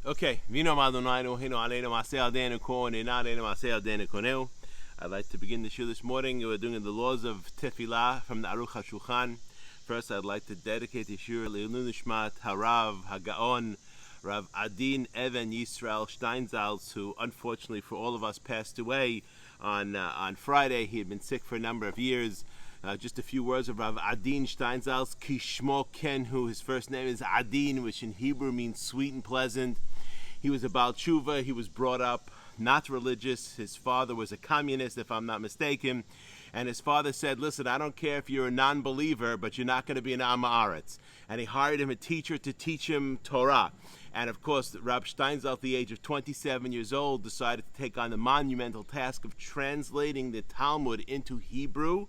Okay, I'd like to begin the shir this morning. We're doing the laws of tefillah from the Aruch HaShulchan. First, I'd like to dedicate the shir Le'ilun Nishmat Harav Hagaon Rav Adin Even Yisrael Steinsaltz, who unfortunately for all of us passed away on Friday. He had been sick for a number of years. Just a few words of Rav Adin Steinsaltz, Kishmo Ken, who his first name is Adin, which in Hebrew means sweet and pleasant. He was a Baal Tshuva. He was brought up not religious. His father was a communist, if I'm not mistaken. And his father said, listen, I don't care if you're a non-believer, but you're not going to be an Am Haaretz. And he hired him a teacher to teach him Torah. And of course, Rab Steinsaltz, at the age of 27 years old, decided to take on the monumental task of translating the Talmud into Hebrew.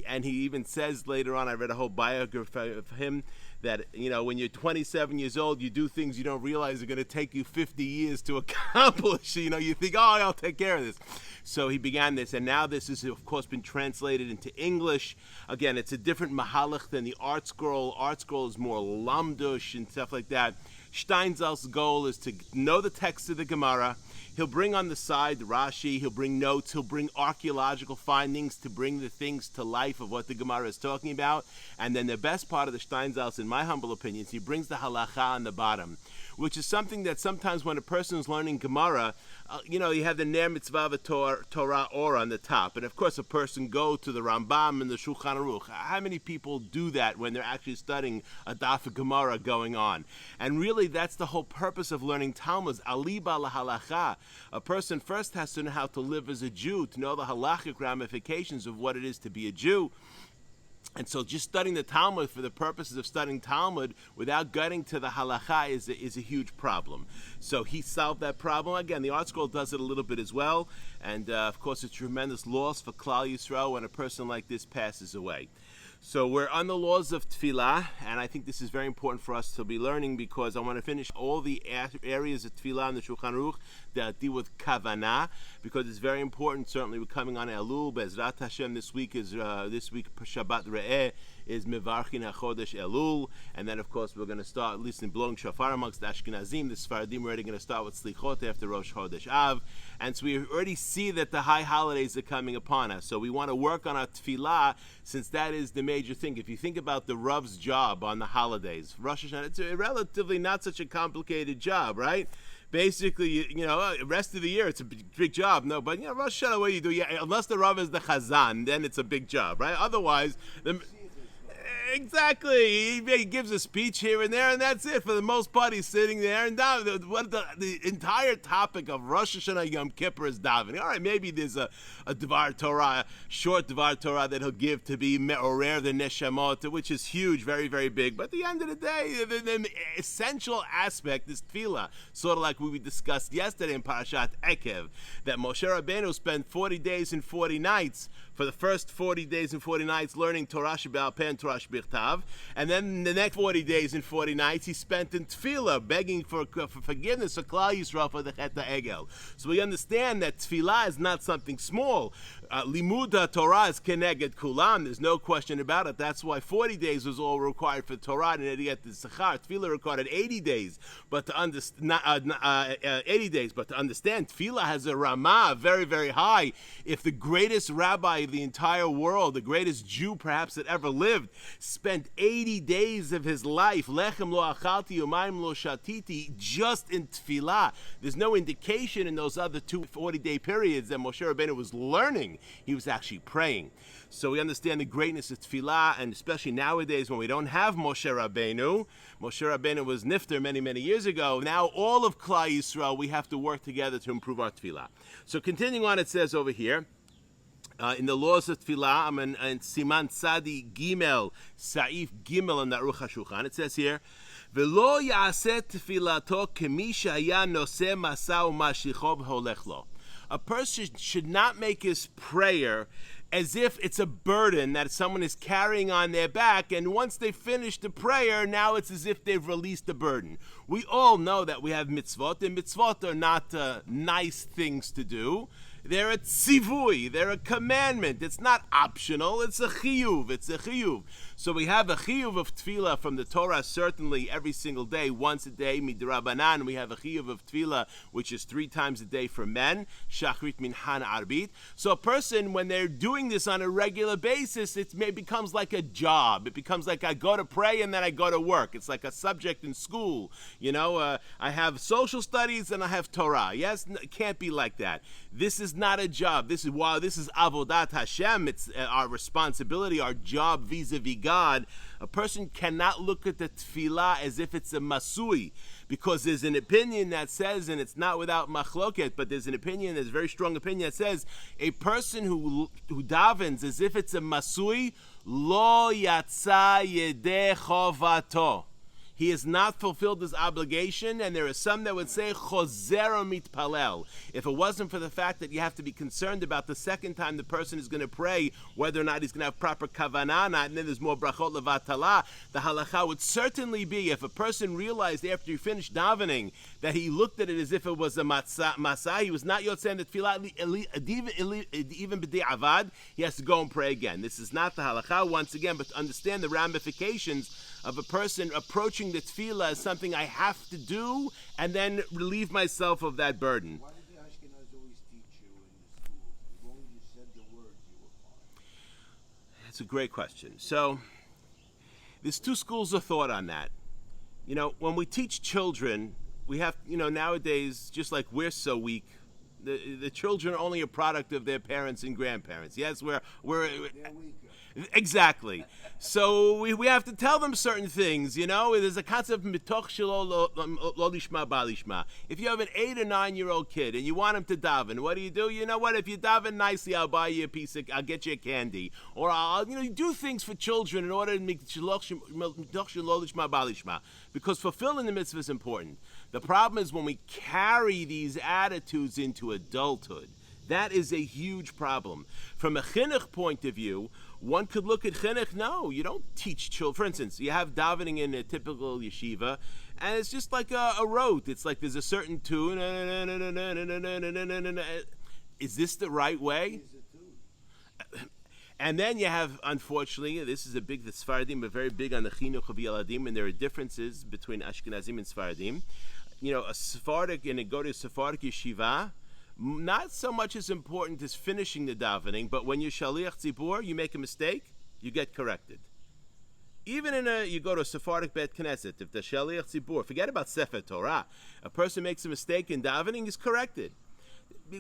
And he even says later on, I read a whole biography of him, that, you know, when you're 27 years old, you do things you don't realize are going to take you 50 years to accomplish. You know, you think, oh, I'll take care of this. So he began this, and now this has, of course, been translated into English. Again, it's a different mahalach than the Art Scroll. Art Scroll is more lamdush and stuff like that. Steinsaltz's goal is to know the text of the Gemara. He'll bring on the side Rashi, he'll bring notes, he'll bring archaeological findings to bring the things to life of what the Gemara is talking about. And then the best part of the Steinsaltz, in my humble opinion, is he brings the halacha on the bottom, which is something that sometimes when a person is learning Gemara, you have the Ner Mitzvah Torah Or on the top. And of course, a person go to the Rambam and the Shulchan Aruch. How many people do that when they're actually studying a daf of Gemara going on? And really, that's the whole purpose of learning Talmud. Aliba lahalacha. A person first has to know how to live as a Jew, to know the halachic ramifications of what it is to be a Jew. And so just studying the Talmud for the purposes of studying Talmud without getting to the halacha is a huge problem. So he solved that problem. Again, the Art Scroll does it a little bit as well. And of course, it's a tremendous loss for Klal Yisrael when a person like this passes away. So we're on the laws of tefillah, and I think this is very important for us to be learning because I want to finish all the areas of tefillah in the Shulchan Aruch that deal with kavanah, because it's very important. Certainly, we're coming on Elul, Bezrat Hashem. This week Shabbat Re'eh is Mevarchin HaChodesh Elul, and then of course we're going to start listening, blowing shofar amongst the Ashkenazim. The Sfaradim are already going to start with Slichot after Rosh Chodesh Av, and so we already see that the high holidays are coming upon us. So we want to work on our tefillah, since that is the major thing. If you think about the Rav's job on the holidays, Rosh Hashanah, it's a relatively not such a complicated job, right? Basically, rest of the year it's a big job. No, but Rosh Hashanah, what do you do? Unless the Rav is the Chazan, then it's a big job, right? Otherwise, exactly. He gives a speech here and there, and that's it. For the most part, he's sitting there and davening. The entire topic of Rosh Hashanah Yom Kippur is davening. All right, maybe there's a Dvar Torah, short Dvar Torah that he'll give to be Me'orer the Neshamot, which is huge, very, very big. But at the end of the day, the essential aspect is tefillah. Sort of like we discussed yesterday in Parashat Ekev, that Moshe Rabbeinu spent 40 days and 40 nights for the first 40 days and 40 nights learning Torah Shebe'al Peh and Torah Shebirtav, and then the next 40 days and 40 nights he spent in tefillah, begging for forgiveness for Klal Yisrael for the Chet HaEgel. So we understand that tefillah is not something small. Limud Torah is keneged kulam. There's no question about it. That's why 40 days was all required for Torah, and to get the Sechar. Tefillah required 80 days, but to understand 80 days. But to understand, tefillah has a ramah very, very high. If the greatest rabbi of the entire world, the greatest Jew perhaps that ever lived, spent 80 days of his life, lechem lo achalti umayim lo shatiti, just in tefillah. There's no indication in those other 2 40-day periods that Moshe Rabbeinu was learning. He was actually praying. So we understand the greatness of tefillah, and especially nowadays when we don't have Moshe Rabbeinu. Moshe Rabbeinu was nifter many, many years ago. Now all of Klal Yisrael, we have to work together to improve our tefillah. So continuing on, it says over here, in the laws of tefillah, and Siman Tzadi Gimel, Saif Gimel in the Aruch HaShulchan, it says here, V'lo ya'aseh tefilato kemi shaya noseh masa u'mashicho v'holech lo. A person should not make his prayer as if it's a burden that someone is carrying on their back, and once they finish the prayer, now it's as if they've released the burden. We all know that we have mitzvot, and mitzvot are not nice things to do. They're a tzivui. They're a commandment. It's not optional. It's a chiyuv. It's a chiyuv. So we have a chiyuv of tefillah from the Torah, certainly every single day, once a day, midrabanan. We have a chiyuv of tefillah, which is 3 times a day for men, shachrit, mincha, arbit. So a person, when they're doing this on a regular basis, it becomes like a job. It becomes like I go to pray and then I go to work. It's like a subject in school. I have social studies and I have Torah. Yes, it can't be like that. This is not a job. This is avodat Hashem. It's our responsibility, our job vis-a-vis God. A person cannot look at the tefillah as if it's a masui, because there's an opinion that says, and it's not without machloket, but there's a very strong opinion that says a person who davens as if it's a masui, lo yatsa yedei chovato. He has not fulfilled his obligation, and there are some that would say chozer mitpalel. If it wasn't for the fact that you have to be concerned about the second time the person is going to pray, whether or not he's going to have proper kavanah, and then there's more brachot levatala, the halacha would certainly be, if a person realized after he finished davening that he looked at it as if it was a masah, he was not yotzei the tefillah, even b'di avad, he has to go and pray again. This is not the halacha, once again, but to understand the ramifications of a person approaching the tefillah as something I have to do and then relieve myself of that burden. Why did the Ashkenaz always teach you in the schools? As long as you said the words, you were fine. That's a great question. So, there's 2 schools of thought on that. When we teach children, we have, nowadays, just like we're so weak, the children are only a product of their parents and grandparents. Yes, they're weaker. Exactly. So we have to tell them certain things, There's a concept of mitoch shelo lo lishma balishma. If you have an 8 or 9-year-old kid and you want him to daven, what do? You know what? If you daven nicely, I'll buy you I'll get you a candy, or I'll do things for children in order to make mitoch shelo lishma balishma, because fulfilling the mitzvah is important. The problem is when we carry these attitudes into adulthood. That is a huge problem. From a chinuch point of view, one could look at chinuch. No, you don't teach children. For instance, you have davening in a typical yeshiva, and it's just like a rote. It's like there's a certain tune. Is this the right way? And then you have, unfortunately, this is the Sfaradim are very big on the chinuch of Yaladim, and there are differences between Ashkenazim and Sfaradim. A Sephardic, and go to a Sephardic yeshiva, not so much as important as finishing the davening, but when you're shaliach tzibur, you make a mistake, you get corrected. Even you go to a Sephardic Bet Knesset, if the shaliach tzibur, forget about Sefer Torah, a person makes a mistake in davening, is corrected.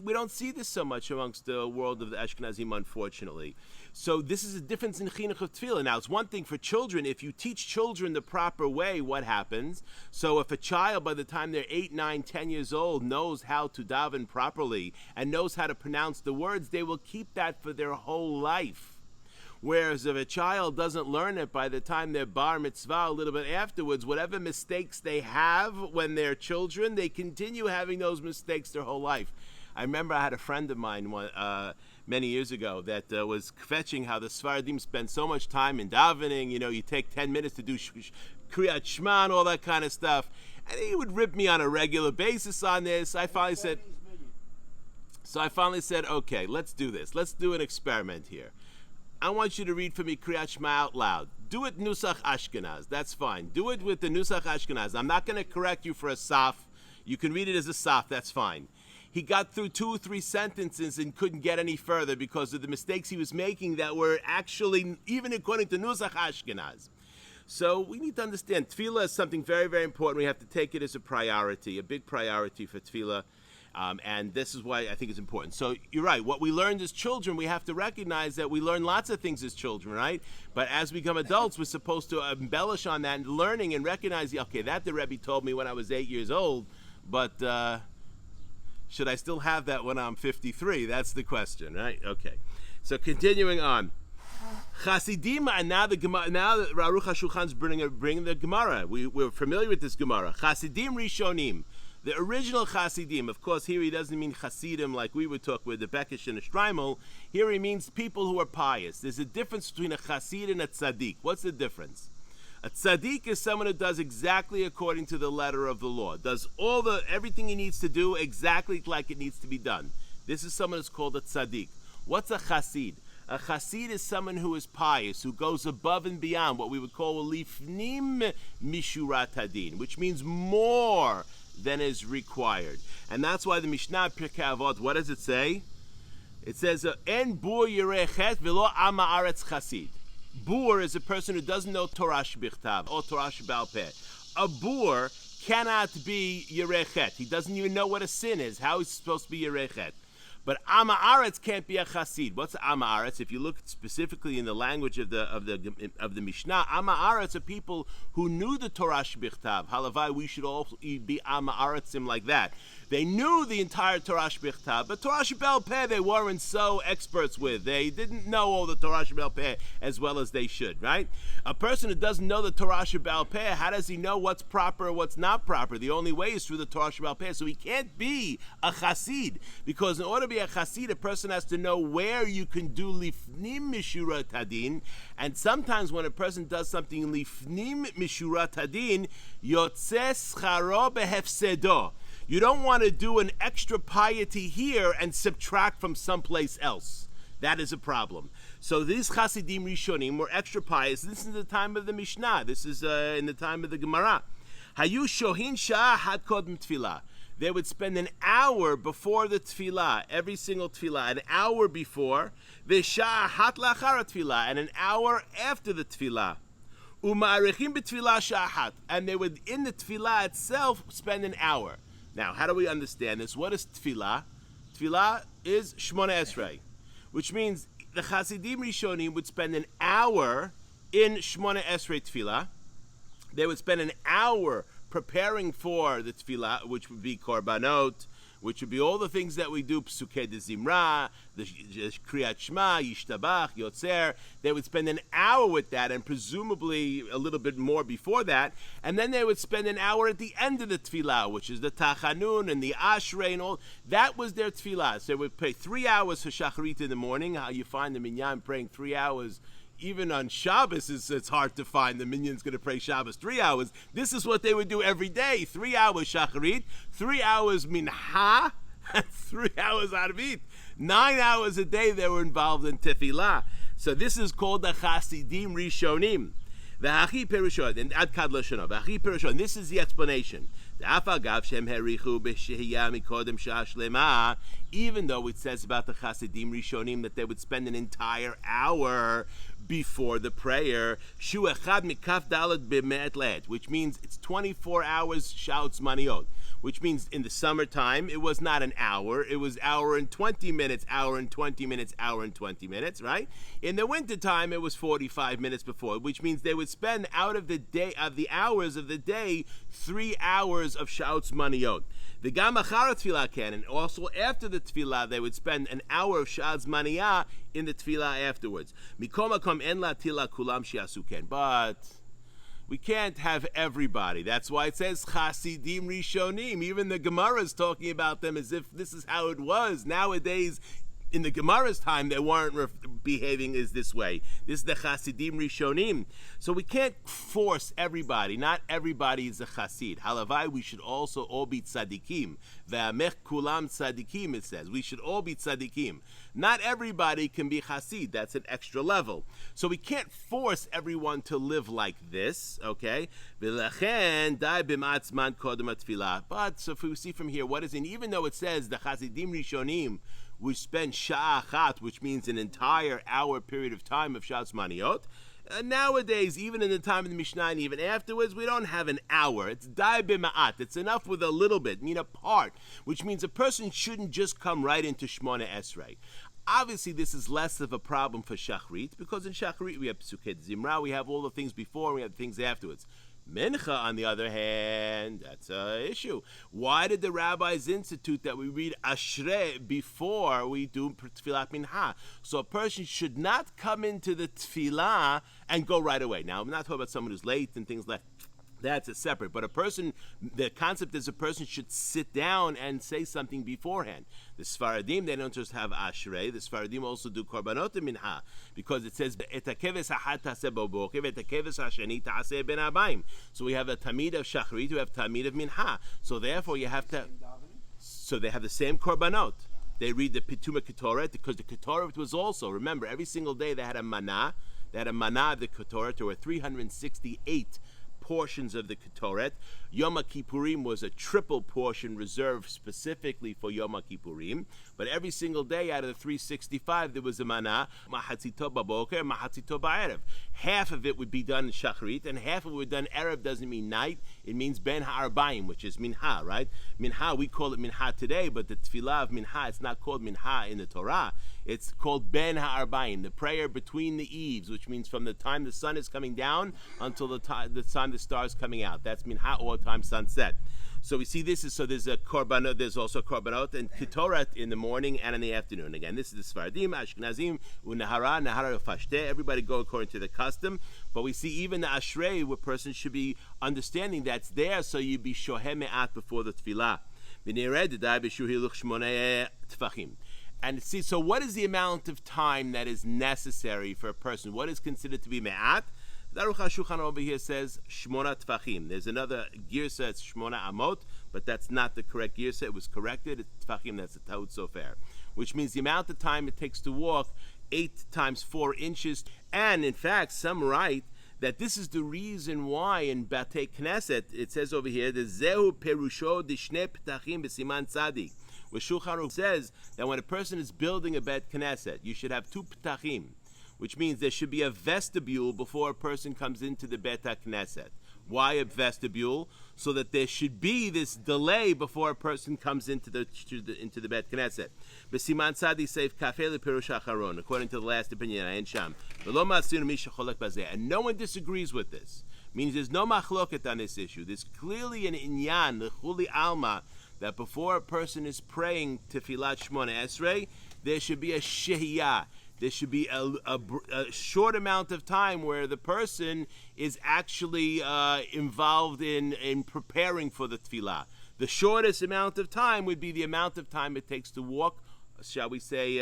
We don't see this so much amongst the world of the Ashkenazim, unfortunately. So this is a difference in chinuch of tefillah. Now, it's one thing for children. If you teach children the proper way, what happens? So if a child, by the time they're 8, 9, 10 years old, knows how to daven properly and knows how to pronounce the words, they will keep that for their whole life. Whereas if a child doesn't learn it by the time they're bar mitzvah, a little bit afterwards, whatever mistakes they have when they're children, they continue having those mistakes their whole life. I remember I had a friend of mine many years ago that was fetching how the Sfaradim spend so much time in davening. You take 10 minutes to do Kriyat Shema and all that kind of stuff. And he would rip me on a regular basis on this. I finally said, okay, let's do this. Let's do an experiment here. I want you to read for me Kriyat Shema out loud. Do it Nusach Ashkenaz. That's fine. Do it with the Nusach Ashkenaz. I'm not going to correct you for a Saf. You can read it as a Saf. That's fine. He got through 2 or 3 sentences and couldn't get any further because of the mistakes he was making that were actually, even according to Nusach Ashkenaz. So we need to understand, tefillah is something very, very important. We have to take it as a priority, a big priority for tefillah. And this is why I think it's important. So you're right. What we learned as children, we have to recognize that we learn lots of things as children, right? But as we become adults, we're supposed to embellish on that and learning and recognizing, okay, that the Rebbe told me when I was 8 years old, but should I still have that when I'm 53? That's the question, right? Okay. So continuing on. Chasidim, and now that Aruch HaShulchan's bringing the Gemara. We're familiar with this Gemara. Chasidim Rishonim. The original Chasidim, of course, here he doesn't mean Chasidim like we would talk with the Bekish and a Shtreimel. Here he means people who are pious. There's a difference between a Chasid and a Tzaddik. What's the difference? A tzaddik is someone who does exactly according to the letter of the law. Does everything he needs to do exactly like it needs to be done. This is someone who's called a tzaddik. What's a chassid? A chassid is someone who is pious, who goes above and beyond what we would call a lifnim mishurat hadin, which means more than is required. And that's why the Mishnah Pirkei Avot, what does it say? It says, En bur yirechet v'lo ama aretz chassid. Bur is a person who doesn't know Torah shbichtav or Torah shebal peh. A bur cannot be yirechet. He doesn't even know what a sin is. How is he supposed to be yirechet? But Ama Aretz can't be a chassid. What's Ama Aretz? If you look specifically in the language of the Mishnah, Ama Aretz are people who knew the Torah shbichtav. Halavai, we should all be Ama Aretzim like that. They knew the entire Torah shbichtav, but Torah shebal peh they weren't so experts with. They didn't know all the Torah shebal peh as well as they should, right? A person who doesn't know the Torah shebal peh, how does he know what's proper and what's not proper? The only way is through the Torah shebal peh. So he can't be a chassid, because in order to be a chassid, a person has to know where you can do lifnim mishurat hadin, and sometimes when a person does something lifnim mishurat hadin, yotzeh scharo behefsedo. You don't want to do an extra piety here and subtract from someplace else. That is a problem. So these Chasidim Rishonim were extra pious. This is the time of the Mishnah. This is in the time of the Gemara. Hayu shohin shah had kodem tefillah. They would spend an hour before the tefillah, every single tefillah, an hour before, v'shah hat lachar tefillah, and an hour after the tefillah. Uma'arichim b'tefillah shahat, and they would, in the tefillah itself, spend an hour. Now, how do we understand this? What is tefillah? Tefillah is Shmona Esrei, which means the Chasidim Rishonim would spend an hour in Shmona Esrei tefillah. They would spend an hour preparing for the tefillah, which would be korbanot, which would be all the things that we do, Psukei de Zimra, the Kriyat Shema, Yishtabach, Yotzer. They would spend an hour with that, and presumably a little bit more before that, and then they would spend an hour at the end of the tefillah, which is the Tachanun and the Ashrei and all. That was their tefillah. So they would pray 3 hours for Shacharit in the morning. How you find the minyan praying 3 hours. Even on Shabbos, it's hard to find the minyan's going to pray Shabbos 3 hours. This is what they would do every day. 3 hours Shacharit, 3 hours Minha, and 3 hours Arvit. 9 hours a day they were involved in Tefillah. So this is called the Chasidim Rishonim. V'hachi Perushon, and Ad Kad Lashonah. V'hachi Perushon, this is the explanation. Even though it says about the Chasidim Rishonim that they would spend an entire hour before the prayer, which means it's 24 hours shouts maniot, which means in the summertime it was not an hour, it was hour and 20 minutes, hour and 20 minutes, hour and 20 minutes, right? In the wintertime it was 45 minutes before, which means they would spend out of the day, of the hours of the day, 3 hours of shouts maniot. The Gam Achar Tefillah can, and also after the Tefillah, they would spend an hour of Sha'az Maniyah in the Tefillah afterwards. Mikom Makom En La Tila Kulam Shiasu Ken. But we can't have everybody. That's why it says Chasidim Rishonim. Even the Gemara is talking about them as if this is how it was. Nowadays, in the Gemara's time, they weren't behaving as this way. This is the Chasidim Rishonim. So we can't force everybody. Not everybody is a Chasid. Halavai, we should also all be tzaddikim. Ve'amech kulam tzaddikim, it says. We should all be tzaddikim. Not everybody can be Chasid. That's an extra level. So we can't force everyone to live like this, okay? But so if we see from here, what is in, even though it says the Chasidim Rishonim, we spend sha'achat, which means an entire hour period of time of Sha'as Maniot. Nowadays, even in the time of the Mishnah and even afterwards, we don't have an hour. It's dai b'ma'at. It's enough with a little bit, mean a part, which means a person shouldn't just come right into Shmona Esrei. Obviously, this is less of a problem for Shachrit, because in Shachrit we have Psukei Zimra, we have all the things before, we have things afterwards. Mincha, on the other hand, that's an issue. Why did the rabbis institute that we read Ashrei before we do Tfilat Mincha? So a person should not come into the Tfilah and go right away. Now, I'm not talking about someone who's late and things like that. That's a separate. But a person, the concept is a person should sit down and say something beforehand. The Sfaradim, they don't just have Ashrei. The Sfaradim also do Korbanot Mincha, because it says, Et hakeves ha'ad ta'aseh b'boker, et hakeves ha'sheni ta'aseh ben habayim. So we have a Tamid of Shachrit, we have Tamid of Mincha. So therefore you have to, so they have the same Korbanot. they read the Pituma Ketoret, because the Ketoret was also, remember, every single day they had a manah. They had a manah of the Ketoret. There were 368 portions of the Ketoret. Yom Kippurim was a triple portion reserved specifically for Yom Kippurim. But every single day out of the 365, there was a manah, mahatzito baboker, mahatzito ba'erev. Half of it would be done in Shacharit, and half of it would be done Erev. Doesn't mean night. It means Ben Ha'arbayim, which is Minha, right? Minha, we call it Minha today, but the Tefillah of Minha, it's not called Minha in the Torah. It's called Ben Ha'arbayim, the prayer between the eaves, which means from the time the sun is coming down until the time the stars coming out. That's Minha, or time sunset. So we see this is, so there's a korbanot, there's also korbanot and ketoret in the morning and in the afternoon. Again, this is the Sfardim, Ashkenazim, Nahara Fashte. Everybody go according to the custom. But we see even the Ashrei, where person should be understanding that's there, so you be shohem me'at before the tefillah. And see, so what is the amount of time that is necessary for a person? What is considered to be me'at? The Aruch HaShulchan over here says Shmona Tfachim. There's another girsa, it's Shmona Amot, but that's not the correct girsa. It was corrected. It's Tfachim, that's a Taut Sofer, which means the amount of time it takes to walk 8 times 4 inches. And in fact, some write that this is the reason why in Batei Knesset, it says over here, the Zehu Perusho Dishne Ptachim B'Siman Tzadik, where Shulchan Aruch says that when a person is building a Bet Knesset, you should have 2 Ptachim, which means there should be a vestibule before a person comes into the Bet HaKnesset. Why a vestibule? So that there should be this delay before a person comes into the Bet Knesset. B'siman tzadi seif kafeh lepirush acharon, according to the last opinion, Ayin Sham. And no one disagrees with this. Means there's no machloket on this issue. There's clearly an inyan, the chuli alma, that before a person is praying Tefillat Shmona Esrei, there should be a shehiyah. There should be a short amount of time where the person is actually involved in preparing for the tefillah. The shortest amount of time would be the amount of time it takes to walk, shall we say,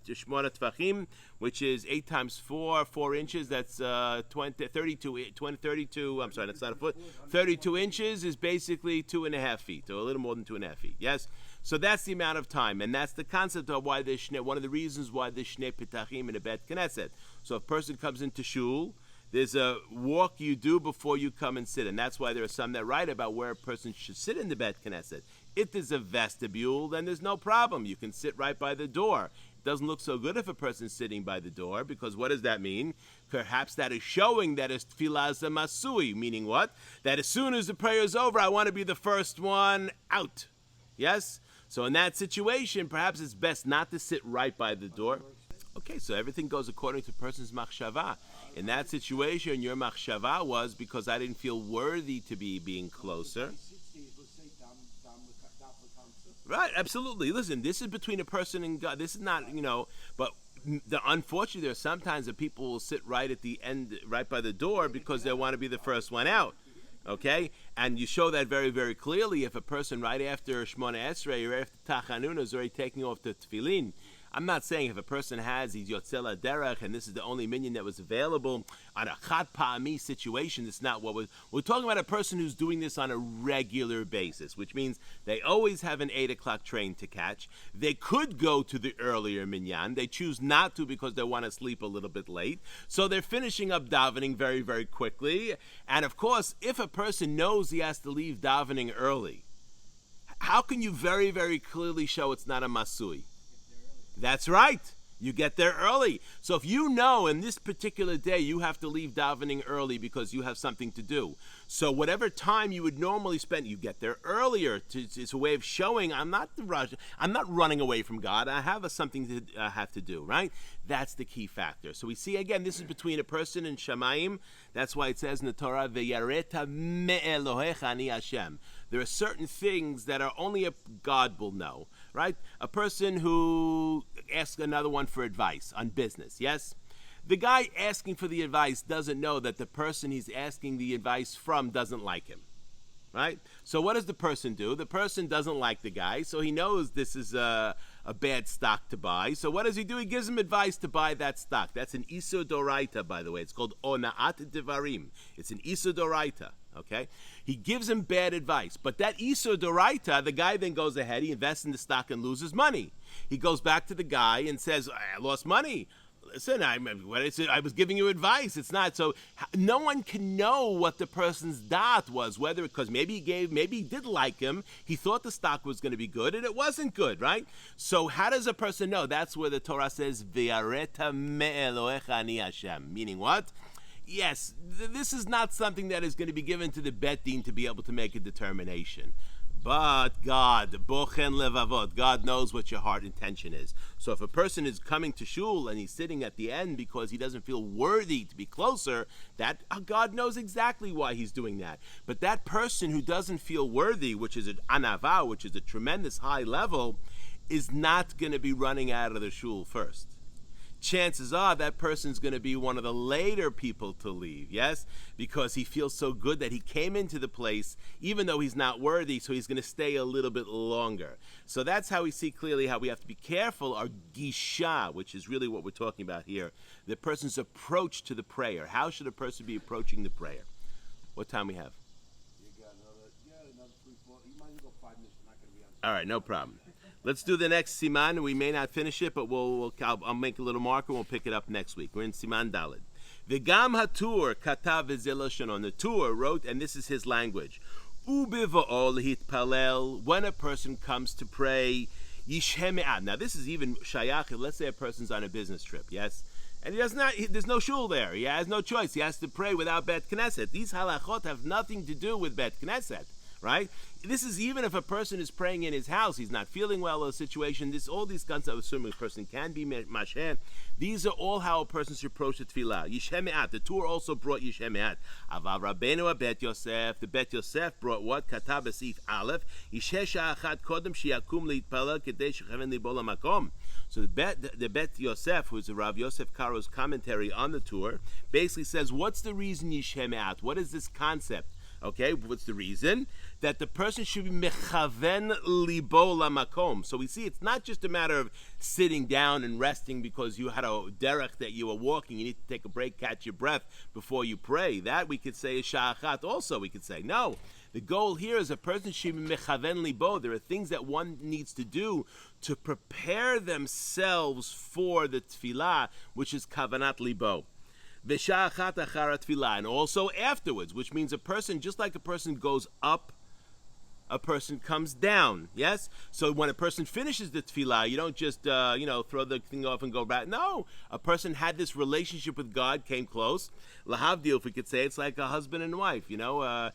Shmona Tfachim, which is 8 times 4 inches, that's 32, I'm sorry, that's not a foot. 32 inches is basically 2.5 feet, or a little more than 2.5 feet, yes? So that's the amount of time, and that's the concept of why there's one of the reasons why there's Shnei Petachim in a Bet Knesset. So if a person comes into shul, there's a walk you do before you come and sit, and that's why there are some that write about where a person should sit in the Bet Knesset. If there's a vestibule, then there's no problem. You can sit right by the door. It doesn't look so good if a person's sitting by the door, because what does that mean? Perhaps that is showing that it's tefillah masui, meaning what? That as soon as the prayer is over, I want to be the first one out. Yes? So in that situation, perhaps it's best not to sit right by the door. Okay, so everything goes according to a person's machshava. In that situation, your machshava was because I didn't feel worthy to be being closer. Right, absolutely. Listen, this is between a person and God. This is not, but unfortunately, there are sometimes that people will sit right at the end, right by the door, because they want to be the first one out. Okay? And you show that very, very clearly if a person right after Shmona Esrei or after Tachanun is already taking off the tefillin. I'm not saying if a person he's Yotzela Derech and this is the only minyan that was available on a Chad Pa'ami situation, it's not what we're talking about. A person who's doing this on a regular basis, which means they always have an 8 o'clock train to catch. They could go to the earlier minyan. They choose not to because they want to sleep a little bit late. So they're finishing up davening very, very quickly. And of course, if a person knows he has to leave davening early, how can you very, very clearly show it's not a masui? That's right. You get there early. So if you know in this particular day you have to leave davening early because you have something to do, so whatever time you would normally spend, you get there earlier. It's a way of showing I'm not running away from God. I have something to have to do, right? That's the key factor. So we see again, this is between a person and Shamayim. That's why it says in the Torah, "Ve'yareta me'elohecha ani Hashem." There are certain things that are only a God will know, right? A person who asks another one for advice on business, yes? The guy asking for the advice doesn't know that the person he's asking the advice from doesn't like him, right? So what does the person do? The person doesn't like the guy, so he knows this is a bad stock to buy. So what does he do? He gives him advice to buy that stock. That's an Isur Doraita, by the way. It's called Ona'at Devarim. It's an Isur Doraita, okay? He gives him bad advice. But that Isur Doraita, the guy then goes ahead, he invests in the stock and loses money. He goes back to the guy and says, I lost money. Listen, I was giving you advice. It's not so. No one can know what the person's dot was, whether because maybe he did like him. He thought the stock was going to be good, and it wasn't good, right? So how does a person know? That's where the Torah says, "Ve'areta me'elohecha ani Hashem," meaning what? Yes, this is not something that is going to be given to the bet din to be able to make a determination. But God, bochen levavot, God knows what your heart intention is. So if a person is coming to shul and he's sitting at the end because he doesn't feel worthy to be closer, that God knows exactly why he's doing that. But that person who doesn't feel worthy, which is an anava, which is a tremendous high level, is not going to be running out of the shul first. Chances are that person's going to be one of the later people to leave, yes? Because he feels so good that he came into the place, even though he's not worthy, so he's going to stay a little bit longer. So that's how we see clearly how we have to be careful, our gisha, which is really what we're talking about here, the person's approach to the prayer. How should a person be approaching the prayer? What time we have? You got another 3, 4. You might as well go 5 minutes. We're not going to be on. All right, no problem. Let's do the next siman. We may not finish it, but I'll make a little marker and we'll pick it up next week. We're in siman daled. V'gam hatur katav v'zeloshanon. The Tur wrote, and this is his language. Ubiva'ol hitpalel. When a person comes to pray, yishheme'ad. Now this is even shayach. Let's say a person's on a business trip, yes? And there's no shul there. He has no choice. He has to pray without Bet Knesset. These halachot have nothing to do with Bet Knesset. Right? This is even if a person is praying in his house, he's not feeling well in a situation, all these kinds of assuming a person can be mashen. These are all how a person should approach the tefillah. Yishheme'at. The Tur also brought Yishheme'at. Avav Rabbeinu Bet Yosef. The Bet Yosef brought what? Katab Esif Aleph. Yishesh Achad Kodem Shiakum Leitpalel Kedei Shechaven Libo Lamakom. So the Bet Yosef, who's the Rav Yosef Karo's commentary on the Tur, basically says, what's the reason Yishheme'at? What is this concept? Okay, what's the reason? That the person should be mechaven libo lamakom. So we see it's not just a matter of sitting down and resting because you had a derech that you were walking. You need to take a break, catch your breath before you pray. That we could say is sha'achat also. We could say, no. The goal here is a person should be mechaven libo. There are things that one needs to do to prepare themselves for the tefillah, which is kavanat libo. And also afterwards, which means a person, just like a person goes up, a person comes down, yes? So when a person finishes the tefillah, you don't just, throw the thing off and go back. No, a person had this relationship with God, came close. Lahavdil, if we could say, it's like a husband and wife, a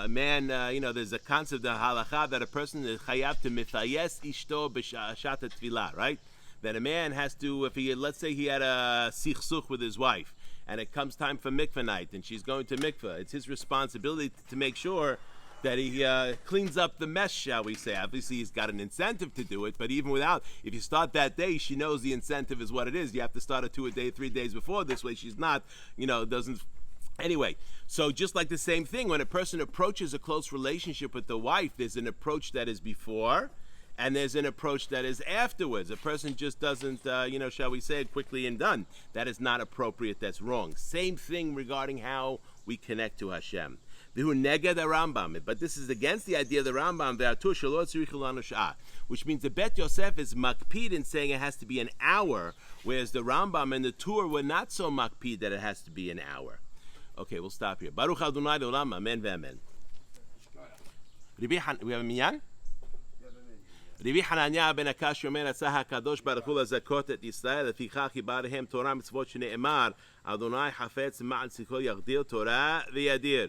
man, there's a concept of halacha that a person is chayav to mithayes ishto b'shat tefillah, right? That a man has to, let's say he had a sichsuch with his wife, and it comes time for mikveh night, and she's going to mikveh. It's his responsibility to make sure that he cleans up the mess, shall we say. Obviously, he's got an incentive to do it, but even without, if you start that day, she knows the incentive is what it is. You have to start it 2 a day, 3 days before. This way, she's not, doesn't. Anyway, so just like the same thing, when a person approaches a close relationship with the wife, there's an approach that is before, and there's an approach that is afterwards. A person just doesn't, shall we say, quickly and done. That is not appropriate. That's wrong. Same thing regarding how we connect to Hashem. But this is against the idea of the Rambam, which means the Bet Yosef is makpid in saying it has to be an hour, whereas the Rambam and the Tur were not so makpid that it has to be an hour. Okay, we'll stop here. Baruch Adonai Olam, amen ve'amen. We have a minyan? רבי חנניה בן הקש אומר, רצה הקדוש ברוך הוא לזכות את ישראל, לפיכך חיבר להם תורה מצוות שנאמר, אדוני חפץ מעל ציבור יגדיר תורה וידיר.